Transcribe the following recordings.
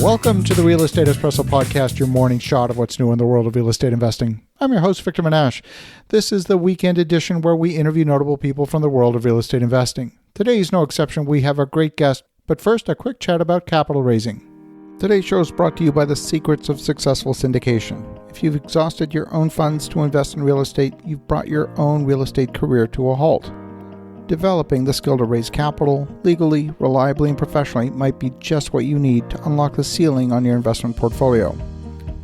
Welcome to the Real Estate Espresso Podcast, your morning shot of what's new in the world of real estate investing. I'm your host, Victor Menashe. This is the weekend edition where we interview notable people from the world of real estate investing. Today is no exception. We have a great guest, but first, a quick chat about capital raising. Today's show is brought to you by the secrets of successful syndication. If you've exhausted your own funds to invest in real estate, you've brought your own real estate career to a halt. Developing the skill to raise capital legally, reliably, and professionally might be just what you need to unlock the ceiling on your investment portfolio.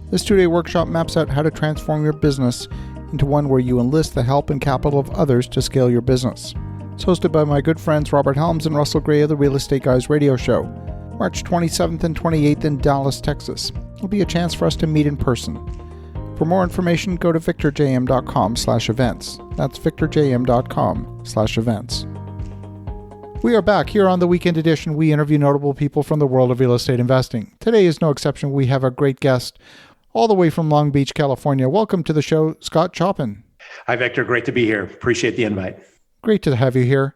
This two-day workshop maps out how to transform your business into one where you enlist the help and capital of others to scale your business. It's hosted by my good friends Robert Helms and Russell Gray of the Real Estate Guys radio show, March 27th and 28th in Dallas, Texas. It'll be a chance for us to meet in person. For more information, go to victorjm.com/events. That's victorjm.com/events. We are back here on the weekend edition. We interview notable people from the world of real estate investing. Today is no exception. We have a great guest all the way from Long Beach, California. Welcome to the show, Scott Choppin. Hi, Victor. Great to be here. Appreciate the invite. Great to have you here.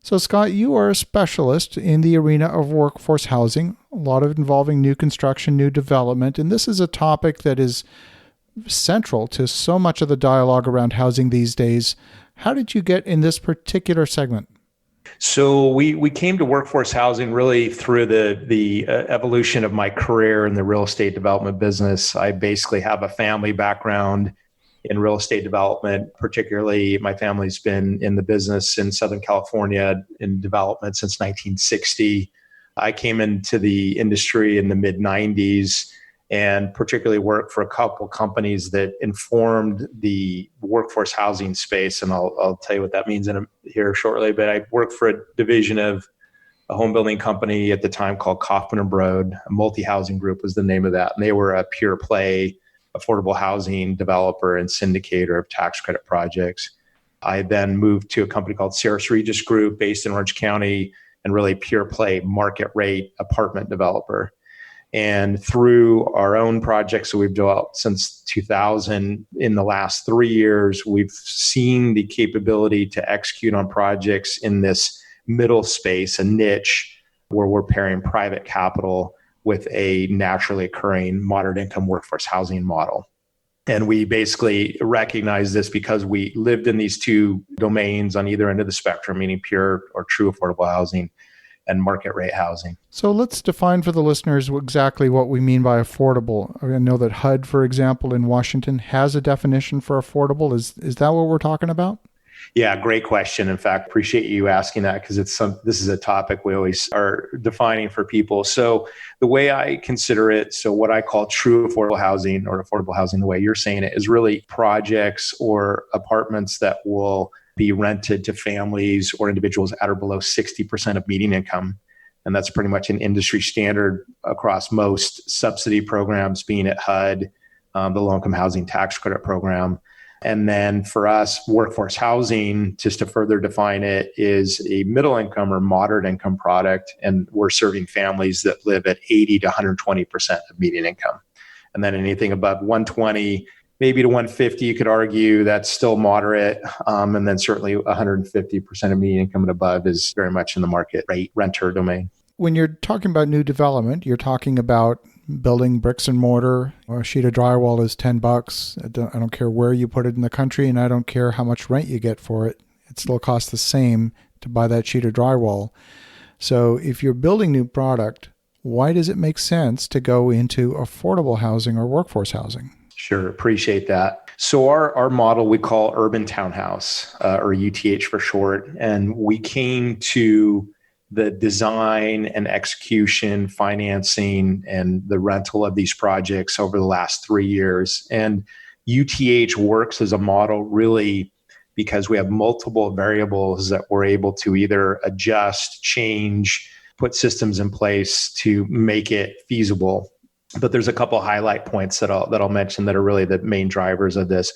So, Scott, you are a specialist in the arena of workforce housing, a lot of it involving new construction, new development, and this is a topic that is central to so much of the dialogue around housing these days. How did you get in this particular segment? So we came to workforce housing really through the evolution of my career in the real estate development business. I basically have a family background in real estate development. Particularly, my family's been in the business in Southern California in development since 1960. I came into the industry in the mid-90s and particularly worked for a couple companies that informed the workforce housing space. And I'll tell you what that means here shortly. But I worked for a division of a home building company at the time called Kaufman & Broad. A multi-housing group was the name of that. And they were a pure play affordable housing developer and syndicator of tax credit projects. I then moved to a company called Ceres Regis Group based in Orange County and really pure play market rate apartment developer. And through our own projects that we've developed since 2000, in the last 3 years, we've seen the capability to execute on projects in this middle space, a niche where we're pairing private capital with a naturally occurring moderate income workforce housing model. And we basically recognize this because we lived in these two domains on either end of the spectrum, meaning pure or true affordable housing and market rate housing. So let's define for the listeners exactly what we mean by affordable. I know that HUD, for example, in Washington has a definition for affordable. Is that what we're talking about? Yeah, great question. In fact, appreciate you asking that because this is a topic we always are defining for people. So the way I consider it, so what I call true affordable housing or affordable housing, the way you're saying it, is really projects or apartments that will be rented to families or individuals at or below 60% of median income. And that's pretty much an industry standard across most subsidy programs, being at HUD, the low-income housing tax credit program. And then for us, workforce housing, just to further define it, is a middle income or moderate income product. And we're serving families that live at 80 to 120% of median income. And then anything above 120, maybe to 150, you could argue that's still moderate. And then certainly 150% of median income and above is very much in the market rate renter domain. When you're talking about new development, you're talking about building bricks and mortar. A sheet of drywall is $10. I don't care where you put it in the country, and I don't care how much rent you get for it. It still costs the same to buy that sheet of drywall. So if you're building new product, why does it make sense to go into affordable housing or workforce housing? Sure, appreciate that. So our model we call Urban Townhouse, or UTH for short, and we came to the design and execution, financing, and the rental of these projects over the last 3 years. And UTH works as a model really because we have multiple variables that we're able to either adjust, change, put systems in place to make it feasible. But there's a couple highlight points that I'll mention that are really the main drivers of this.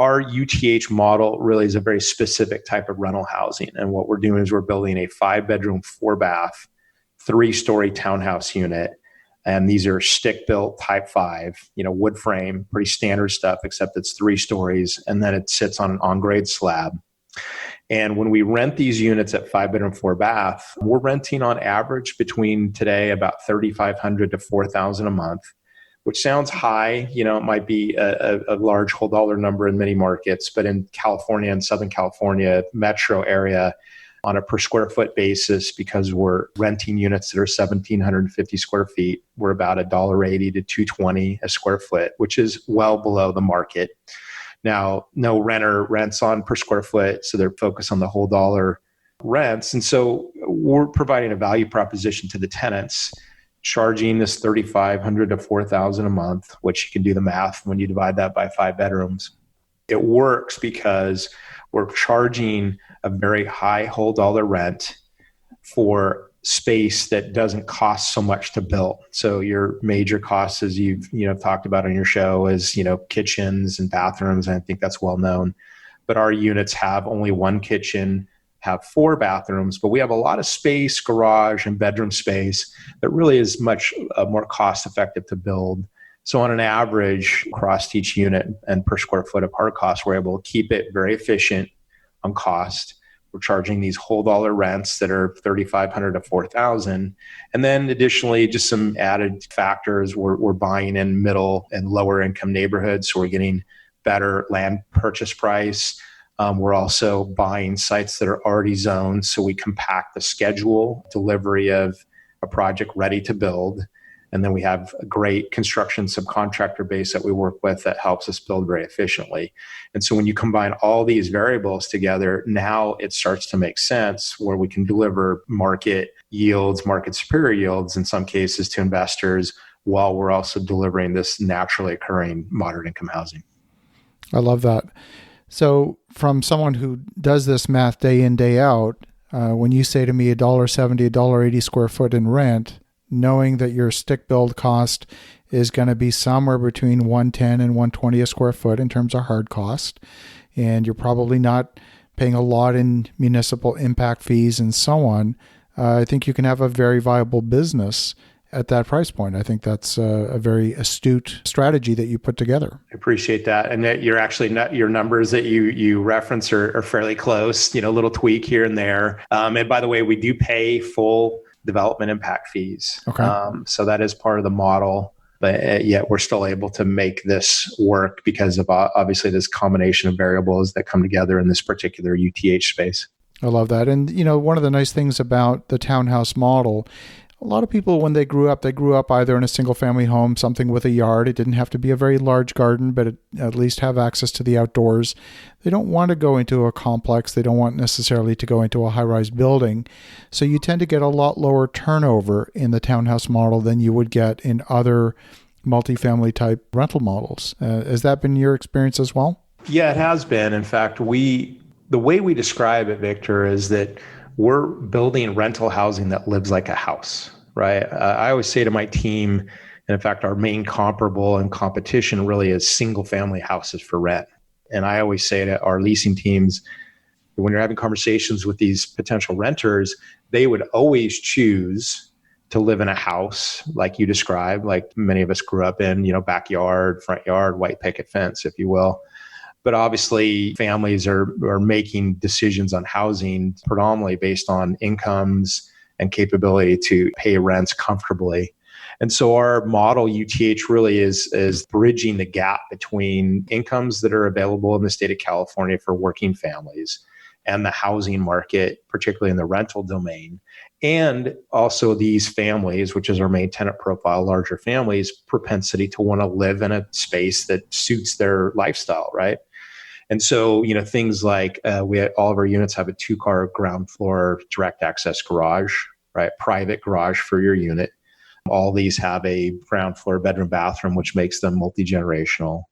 Our UTH model really is a very specific type of rental housing. And what we're doing is we're building a 5-bedroom, 4-bath, 3-story townhouse unit. And these are stick-built type 5, wood frame, pretty standard stuff, except it's 3 stories. And then it sits on an on-grade slab. And when we rent these units at 5 bedroom, 4 bath, we're renting on average between today about 3,500 to 4,000 a month, which sounds high. It might be a large whole dollar number in many markets, but in California and Southern California metro area, on a per square foot basis, because we're renting units that are 1,750 square feet, we're about $1.80 to $2.20 a square foot, which is well below the market. Now, no renter rents on per square foot, so they're focused on the whole dollar rents. And so we're providing a value proposition to the tenants, charging this 3,500 to 4,000 a month, which you can do the math when you divide that by 5 bedrooms. It works because we're charging a very high whole dollar rent for space that doesn't cost so much to build. So your major costs, as you've talked about on your show, is kitchens and bathrooms, and I think that's well known. But our units have only one kitchen, have 4 bathrooms, but we have a lot of space, garage and bedroom space that really is much more cost effective to build. So on an average across each unit and per square foot of hard costs, we're able to keep it very efficient on cost. We're charging these whole dollar rents that are 3,500 to 4,000. And then additionally, just some added factors, we're buying in middle and lower income neighborhoods. So we're getting better land purchase price. We're also buying sites that are already zoned. So we compact the schedule, delivery of a project ready to build. And then we have a great construction subcontractor base that we work with that helps us build very efficiently. And so when you combine all these variables together, now it starts to make sense where we can deliver market yields, market superior yields in some cases to investors, while we're also delivering this naturally occurring moderate income housing. I love that. So from someone who does this math day in, day out, when you say to me $1.70, $1.80 square foot in rent, knowing that your stick build cost is going to be somewhere between $110 and $120 a square foot in terms of hard cost, and you're probably not paying a lot in municipal impact fees and so on, I think you can have a very viable business at that price point. I think that's a very astute strategy that you put together. I appreciate that. And that you're actually not, your numbers that you reference are fairly close, a little tweak here and there. And by the way, we do pay full development impact fees. Okay. So that is part of the model, but yet we're still able to make this work because of obviously this combination of variables that come together in this particular UTH space. I love that. And, one of the nice things about the townhouse model, a lot of people, when they grew up either in a single family home, something with a yard. It didn't have to be a very large garden, but at least have access to the outdoors. They don't want to go into a complex. They don't want necessarily to go into a high-rise building. So you tend to get a lot lower turnover in the townhouse model than you would get in other multifamily type rental models. Has that been your experience as well? Yeah, it has been. In fact, the way we describe it, Victor, is that we're building rental housing that lives like a house, right? I always say to my team, and in fact, our main comparable and competition really is single family houses for rent. And I always say to our leasing teams, when you're having conversations with these potential renters, they would always choose to live in a house like you described, like many of us grew up in, backyard, front yard, white picket fence, if you will. But obviously, families are making decisions on housing predominantly based on incomes and capability to pay rents comfortably. And so our model, UTH, really is bridging the gap between incomes that are available in the state of California for working families and the housing market, particularly in the rental domain. And also these families, which is our main tenant profile, larger families, propensity to want to live in a space that suits their lifestyle, right? And so, things like all of our units have a 2-car ground floor direct access garage, right? Private garage for your unit. All these have a ground floor bedroom bathroom, which makes them multi-generational.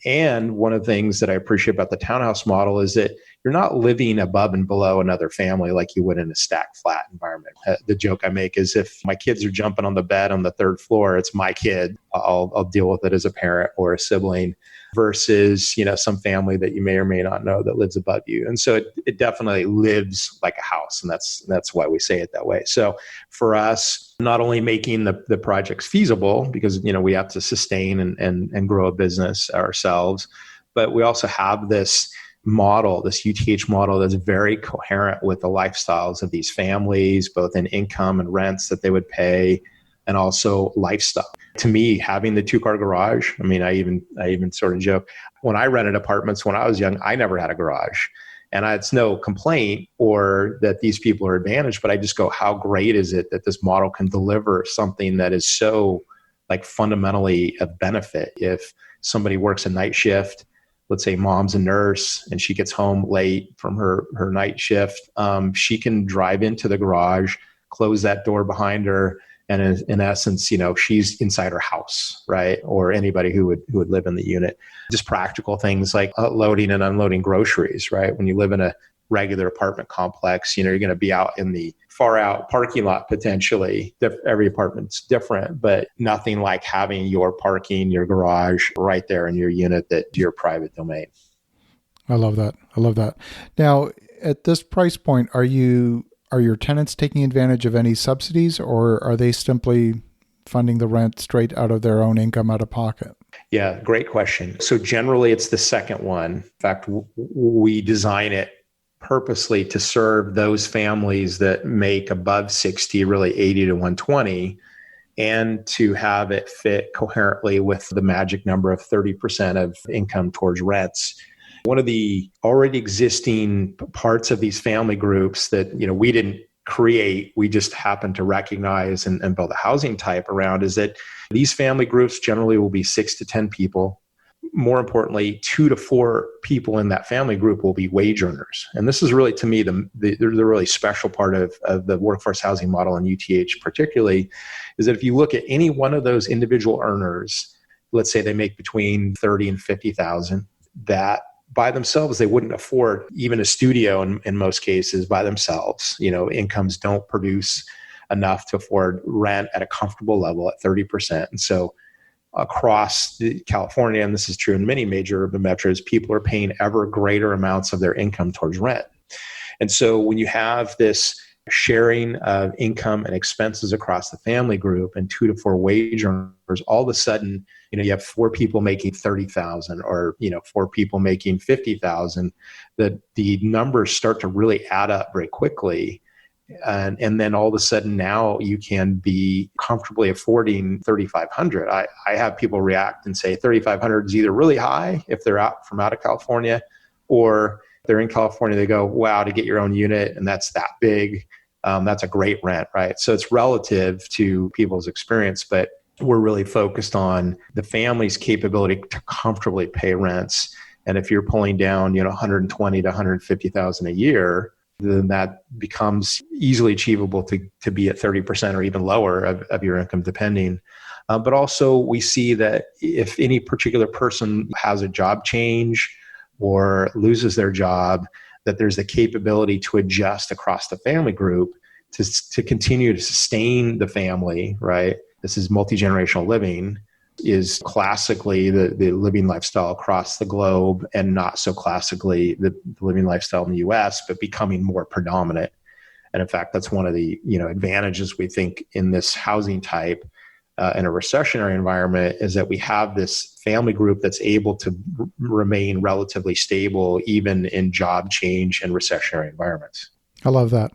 And one of the things that I appreciate about the townhouse model is that you're not living above and below another family like you would in a stacked flat environment. The joke I make is if my kids are jumping on the bed on the 3rd floor, it's my kid. I'll deal with it as a parent or a sibling versus, some family that you may or may not know that lives above you. And so it definitely lives like a house. And that's why we say it that way. So for us, not only making the projects feasible because, we have to sustain and grow a business ourselves, but we also have this model, this UTH model, that's very coherent with the lifestyles of these families, both in income and rents that they would pay, and also lifestyle. To me, having the 2-car garage, I mean, I even sort of joke, when I rented apartments when I was young, I never had a garage. And it's no complaint or that these people are advantaged, but I just go, how great is it that this model can deliver something that is so like fundamentally a benefit? If somebody works a night shift, let's say mom's a nurse and she gets home late from her night shift, she can drive into the garage, close that door behind her, and in essence, she's inside her house, right? Or anybody who would live in the unit. Just practical things like loading and unloading groceries, right? When you live in a regular apartment complex, you're going to be out in the far out parking lot potentially. Every apartment's different, but nothing like having your parking, your garage right there in your unit, that's your private domain. I love that. Now, at this price point, are your tenants taking advantage of any subsidies, or are they simply funding the rent straight out of their own income out of pocket? Yeah, great question. So generally it's the second one. In fact, we design it purposely to serve those families that make above 60, really 80 to 120, and to have it fit coherently with the magic number of 30% of income towards rents. One of the already existing parts of these family groups that we didn't create, we just happen to recognize and build a housing type around, is that these family groups generally will be 6 to 10 people. More importantly, 2 to 4 people in that family group will be wage earners. And this is really, to me, the really special part of the workforce housing model and UTH particularly, is that if you look at any one of those individual earners, let's say they make between 30 and 50,000, that by themselves, they wouldn't afford even a studio in most cases by themselves. Incomes don't produce enough to afford rent at a comfortable level at 30%. And so across California, and this is true in many major urban metros, people are paying ever greater amounts of their income towards rent. And so when you have this sharing of income and expenses across the family group and 2 to 4 wage earners, all of a sudden, you have 4 people making 30,000 or, 4 people making 50,000, that the numbers start to really add up very quickly. And then all of a sudden now you can be comfortably affording 3,500. I have people react and say 3,500 is either really high if they're out of California, or they're in California, they go, wow, to get your own unit and that's that big, that's a great rent, right? So it's relative to people's experience, but we're really focused on the family's capability to comfortably pay rents. And if you're pulling down, 120 to 150,000 a year, then that becomes easily achievable to be at 30% or even lower of your income, depending. But also we see that if any particular person has a job change or loses their job, that there's the capability to adjust across the family group to continue to sustain the family, right? This is multi-generational living, is classically the living lifestyle across the globe, and not so classically the living lifestyle in the US, but becoming more predominant. And in fact, that's one of the advantages we think in this housing type in a recessionary environment, is that we have this family group that's able to remain relatively stable even in job change and recessionary environments. I love that.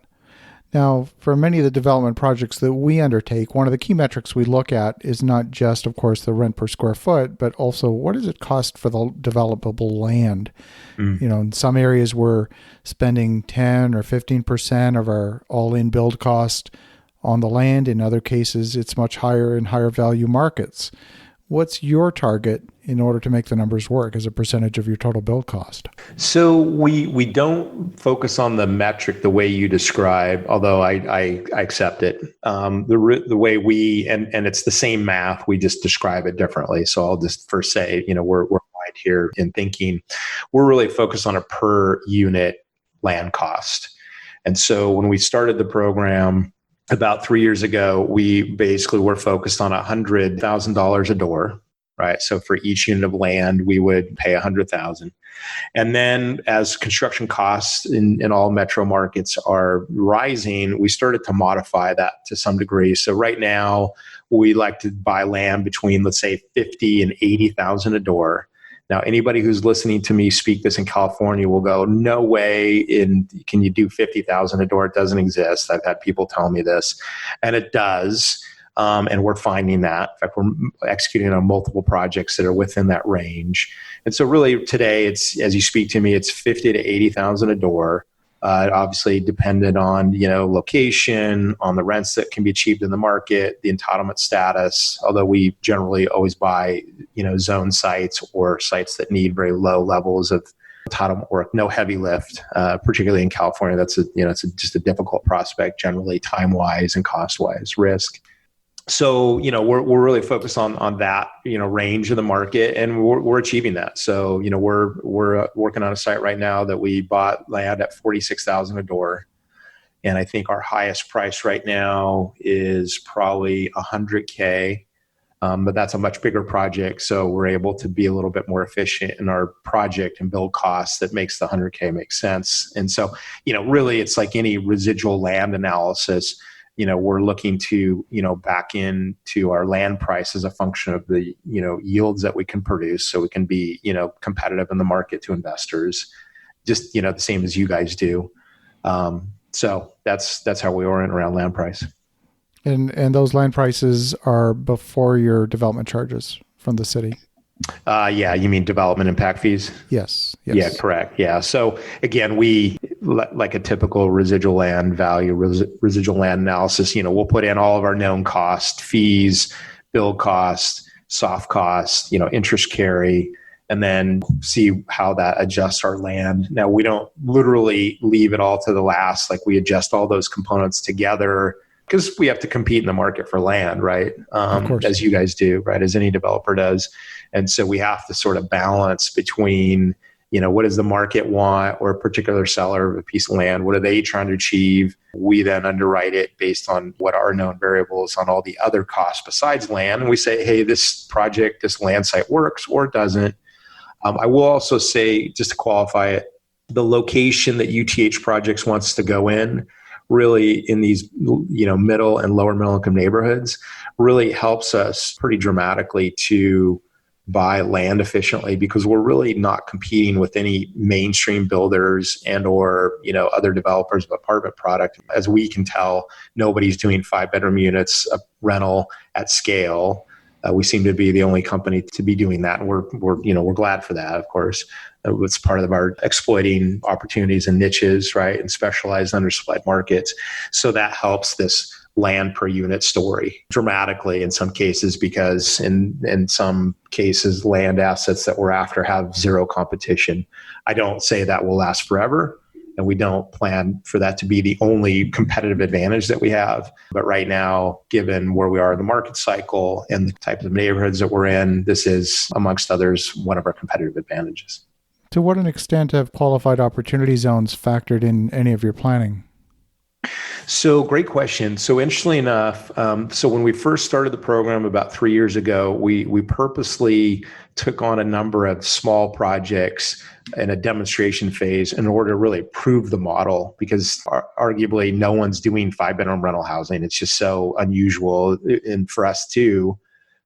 Now, for many of the development projects that we undertake, one of the key metrics we look at is not just, of course, the rent per square foot, but also what does it cost for the developable land? In some areas we're spending 10 or 15% of our all-in build cost on the land. In other cases, it's much higher in higher value markets. What's your target in order to make the numbers work as a percentage of your total build cost? So we don't focus on the metric the way you describe, although I accept it. The way we, and it's the same math, we just describe it differently. So I'll just first say, we're right here in thinking, we're really focused on a per unit land cost. And so when we started the program about 3 years ago, we basically were focused on $100,000 a door, right? So for each unit of land, we would pay $100,000. And then as construction costs in all metro markets are rising, we started to modify that to some degree. So right now, we like to buy land between, let's say, $50,000 and $80,000 a door. Now, anybody who's listening to me speak this in California will go, no way, can you do 50,000 a door? It doesn't exist. I've had people tell me this, and it does. And we're finding that. In fact, we're executing on multiple projects that are within that range. And so really today, it's, as you speak to me, it's 50 to 80,000 a door. Obviously dependent on, location, on the rents that can be achieved in the market, the entitlement status, although we generally always buy, zone sites or sites that need very low levels of entitlement work, no heavy lift, particularly in California. That's it's just a difficult prospect generally, time-wise and cost-wise risk. So, we're really focused on that, range of the market, and we're achieving that. So, we're working on a site right now that we bought land at 46,000 a door. And I think our highest price right now is probably $100K. But that's a much bigger project. So we're able to be a little bit more efficient in our project and build costs that makes the $100K make sense. And so, really it's like any residual land analysis. We're looking to, back into our land price as a function of the, yields that we can produce so we can be, competitive in the market to investors, just, the same as you guys do. So that's how we orient around land price. And those land prices are before your development charges from the city? Yeah, you mean development impact fees? Yes. Yeah, correct. Yeah. So again, we, like a typical residual land value, residual land analysis, we'll put in all of our known costs, fees, build costs, soft costs, interest carry, and then see how that adjusts our land. Now, we don't literally leave it all to the last, like we adjust all those components together because we have to compete in the market for land, right? Of course. As you guys do, right? As any developer does. And so we have to sort of balance between, what does the market want, or a particular seller of a piece of land? What are they trying to achieve? We then underwrite it based on what are known variables on all the other costs besides land. And we say, hey, this project, this land site works or doesn't. I will also say, just to qualify it, the location that UTH Projects wants to go in, really in these, middle and lower middle income neighborhoods, really helps us pretty dramatically to buy land efficiently, because we're really not competing with any mainstream builders and or other developers of apartment product. As we can tell, nobody's doing 5-bedroom units of rental at scale. We seem to be the only company to be doing that, and we're glad for that. Of course, it's part of our exploiting opportunities and niches, right, and specialized undersupplied markets. So that helps this land per unit story dramatically in some cases, because in some cases, land assets that we're after have zero competition. I don't say that will last forever, and we don't plan for that to be the only competitive advantage that we have. But right now, given where we are in the market cycle and the type of neighborhoods that we're in, this is, amongst others, one of our competitive advantages. To what an extent have qualified opportunity zones factored in any of your planning? So great question. So interestingly enough, so when we first started the program about 3 years ago, we purposely took on a number of small projects in a demonstration phase in order to really prove the model, because arguably no one's doing 5-bedroom rental housing. It's just so unusual. And for us too,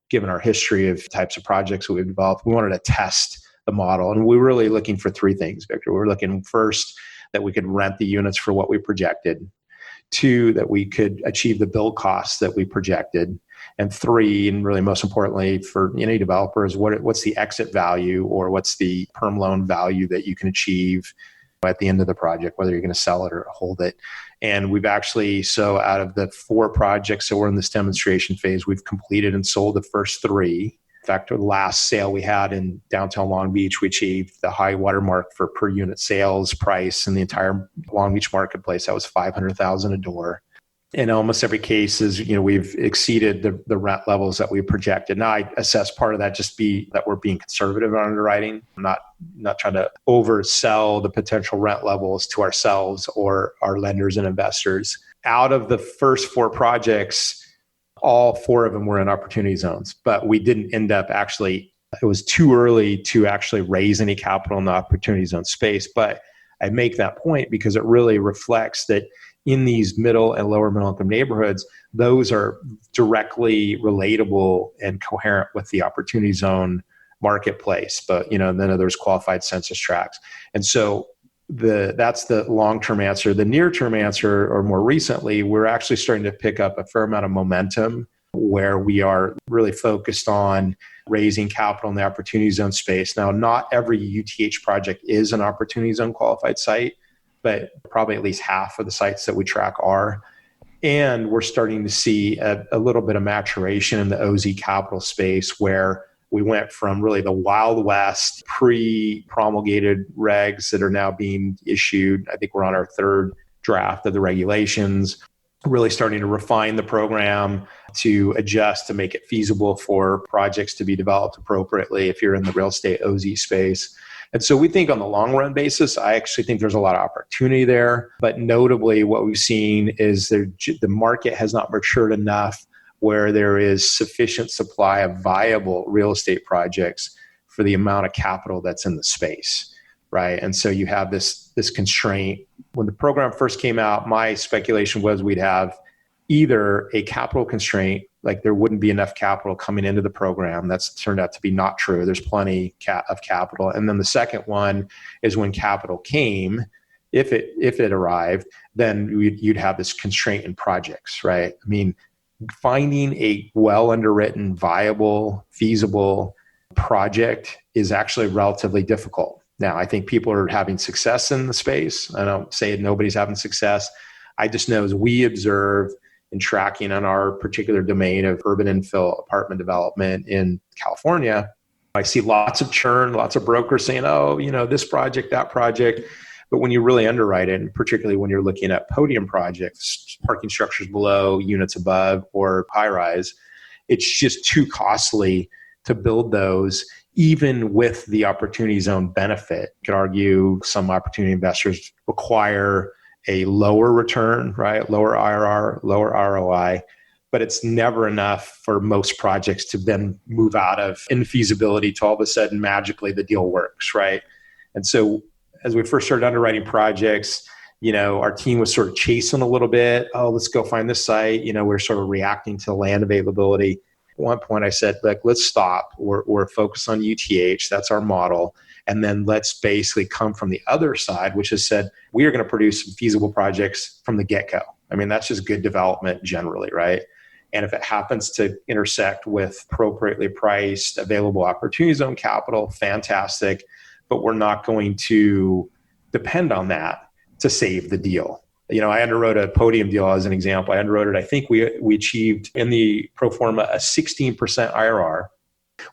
given our history of types of projects that we've developed, we wanted to test the model. And we were really looking for 3 things, Victor. We were looking first that we could rent the units for what we projected. 2, that we could achieve the build costs that we projected. And 3, and really most importantly for any developer, is what's the exit value, or what's the perm loan value that you can achieve at the end of the project, whether you're going to sell it or hold it. And we've actually, so out of the 4 projects that we're in this demonstration phase, we've completed and sold the first 3. In fact, the last sale we had in downtown Long Beach, we achieved the high watermark for per unit sales price in the entire Long Beach marketplace. That was $500,000 a door. In almost every case, we've exceeded the rent levels that we projected. Now, I assess part of that just be that we're being conservative on underwriting. I'm not trying to oversell the potential rent levels to ourselves or our lenders and investors. Out of the first 4 projects, all 4 of them were in opportunity zones, but we didn't end up it was too early to actually raise any capital in the opportunity zone space. But I make that point because it really reflects that in these middle and lower middle income neighborhoods, those are directly relatable and coherent with the opportunity zone marketplace, but then there's qualified census tracts. And so that's the long-term answer. The near-term answer, or more recently, we're actually starting to pick up a fair amount of momentum where we are really focused on raising capital in the opportunity zone space. Now, not every UTH project is an opportunity zone qualified site, but probably at least half of the sites that we track are. And we're starting to see a little bit of maturation in the OZ capital space, where we went from really the Wild West pre-promulgated regs that are now being issued. I think we're on our third draft of the regulations, really starting to refine the program to adjust to make it feasible for projects to be developed appropriately if you're in the real estate OZ space. And so we think on the long run basis, I actually think there's a lot of opportunity there. But notably, what we've seen is the market has not matured enough where there is sufficient supply of viable real estate projects for the amount of capital that's in the space, right? And so you have this constraint. When the program first came out, my speculation was we'd have either a capital constraint, like there wouldn't be enough capital coming into the program. That's turned out to be not true. There's plenty of capital. And then the second one is when capital came, if it arrived, then you'd have this constraint in projects, right? I mean, finding a well underwritten, viable, feasible project is actually relatively difficult. Now, I think people are having success in the space. I don't say nobody's having success. I just know as we observe in tracking on our particular domain of urban infill apartment development in California, I see lots of churn, lots of brokers saying, oh, this project, that project. But when you really underwrite it, and particularly when you're looking at podium projects, parking structures below, units above, or high rise, it's just too costly to build those, even with the opportunity zone benefit. You could argue some opportunity investors require a lower return, right? Lower IRR, lower ROI, but it's never enough for most projects to then move out of infeasibility to all of a sudden magically the deal works, right? And so as we first started underwriting projects, our team was sort of chasing a little bit. Oh, let's go find this site. We're sort of reacting to land availability. At one point I said, let's stop. We're focused on UTH. That's our model. And then let's basically come from the other side, which has said, we are going to produce some feasible projects from the get-go. I mean, that's just good development generally, right? And if it happens to intersect with appropriately priced, available opportunity zone capital, fantastic. But we're not going to depend on that to save the deal. I underwrote a podium deal as an example. I underwrote it. I think we achieved in the pro forma a 16% IRR,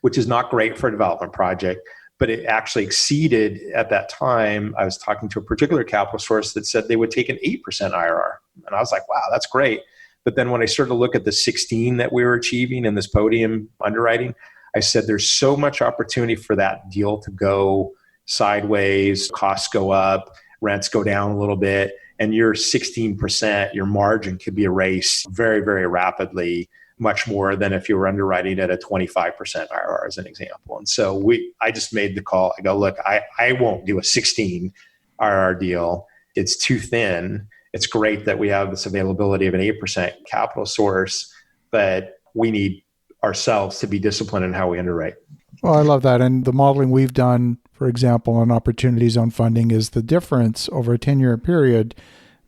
which is not great for a development project. But it actually exceeded at that time. I was talking to a particular capital source that said they would take an 8% IRR. And I was like, wow, that's great. But then when I started to look at the 16 that we were achieving in this podium underwriting, I said, there's so much opportunity for that deal to go sideways, costs go up, rents go down a little bit, and your 16%, your margin could be erased very, very rapidly, much more than if you were underwriting at a 25% IRR as an example. And so I just made the call. I go, look, I won't do a 16 IRR deal. It's too thin. It's great that we have this availability of an 8% capital source, but we need ourselves to be disciplined in how we underwrite. Well, I love that. And the modeling we've done, for example, on opportunity zone funding is the difference over a 10-year period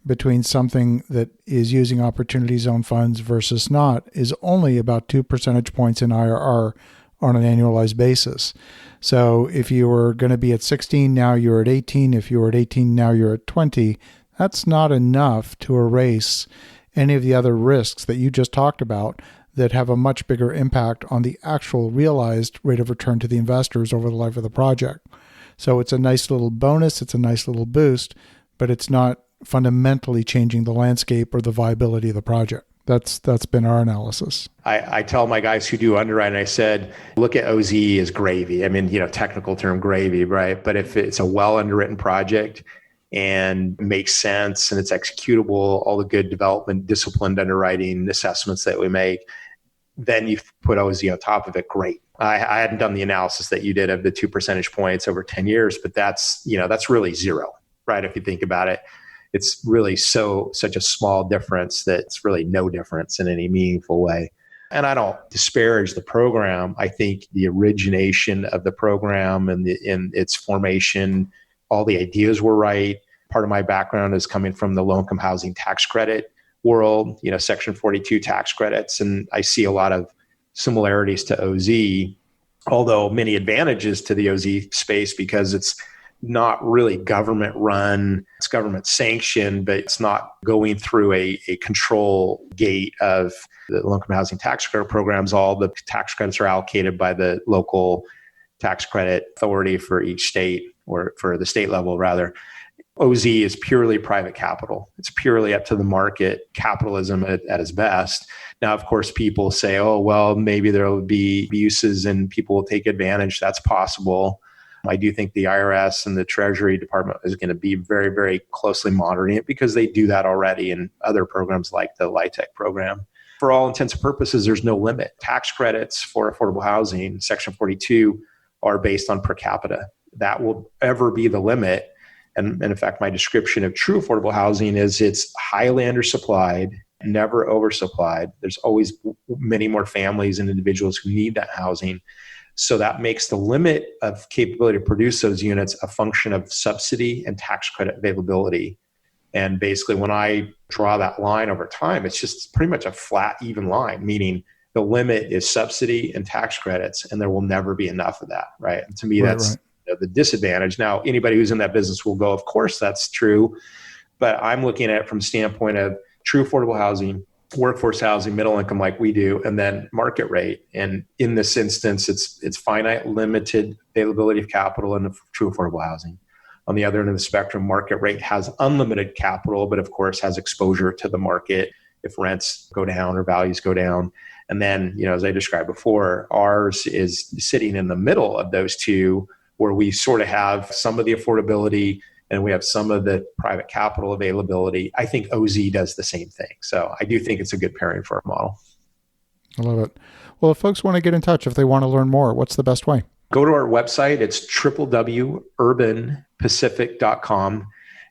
between something that is using opportunity zone funds versus not is only about 2 percentage points in IRR on an annualized basis. So if you were going to be at 16, now you're at 18. If you were at 18, now you're at 20. That's not enough to erase any of the other risks that you just talked about that have a much bigger impact on the actual realized rate of return to the investors over the life of the project. So it's a nice little bonus, it's a nice little boost, but it's not fundamentally changing the landscape or the viability of the project. That's been our analysis. I tell my guys who do underwriting, I said, look at OZ as gravy. I mean, technical term gravy, right? But if it's a well underwritten project and makes sense and it's executable, all the good development, disciplined underwriting assessments that we make, then you put OZ on top of it, great. I hadn't done the analysis that you did of the 2 percentage points over 10 years, but that's really zero, right? If you think about it, it's really such a small difference that it's really no difference in any meaningful way. and I don't disparage the program. I think the origination of the program and in its formation, all the ideas were right. Part of my background is coming from the low-income housing tax credit world, Section 42 tax credits, and I see a lot of similarities to OZ, although many advantages to the OZ space because it's not really government run, it's government sanctioned, but it's not going through a control gate of the low-income housing tax credit programs. All the tax credits are allocated by the local tax credit authority for each state, or for the state level rather. OZ is purely private capital. It's purely up to the market, capitalism at its best. Now, of course, people say, oh, well, maybe there will be abuses and people will take advantage. That's possible. I do think the IRS and the Treasury Department is going to be very, very closely monitoring it because they do that already in other programs like the LIHTC program. For all intents and purposes, there's no limit. Tax credits for affordable housing, Section 42, are based on per capita. That will ever be the limit. And in fact, my description of true affordable housing is it's highly undersupplied, never oversupplied. There's always many more families and individuals who need that housing. So that makes the limit of capability to produce those units a function of subsidy and tax credit availability. And basically, when I draw that line over time, it's just pretty much a flat, even line, meaning the limit is subsidy and tax credits, and there will never be enough of that, right? And to me, that's the disadvantage. Now, anybody who's in that business will go, of course, that's true. But I'm looking at it from the standpoint of true affordable housing, workforce housing, middle income like we do, and then market rate. And in this instance, it's finite, limited availability of capital in true affordable housing. On the other end of the spectrum, market rate has unlimited capital, but of course has exposure to the market if rents go down or values go down. And then, as I described before, ours is sitting in the middle of those two, where we sort of have some of the affordability and we have some of the private capital availability. I think OZ does the same thing. So I do think it's a good pairing for our model. I love it. Well, if folks want to get in touch, if they want to learn more, what's the best way? Go to our website. It's www.urbanpacific.com.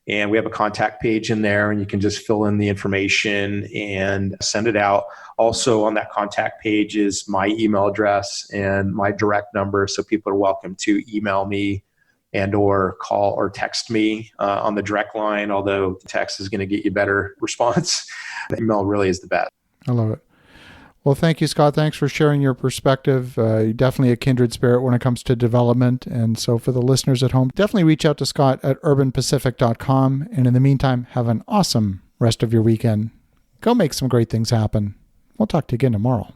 And we have a contact page in there, and you can just fill in the information and send it out. Also on that contact page is my email address and my direct number. So people are welcome to email me and or call or text me on the direct line, although text is going to get you better response. The email really is the best. I love it. Well, thank you, Scott. Thanks for sharing your perspective. You're definitely a kindred spirit when it comes to development. And so for the listeners at home, definitely reach out to Scott at urbanpacific.com. And in the meantime, have an awesome rest of your weekend. Go make some great things happen. We'll talk to you again tomorrow.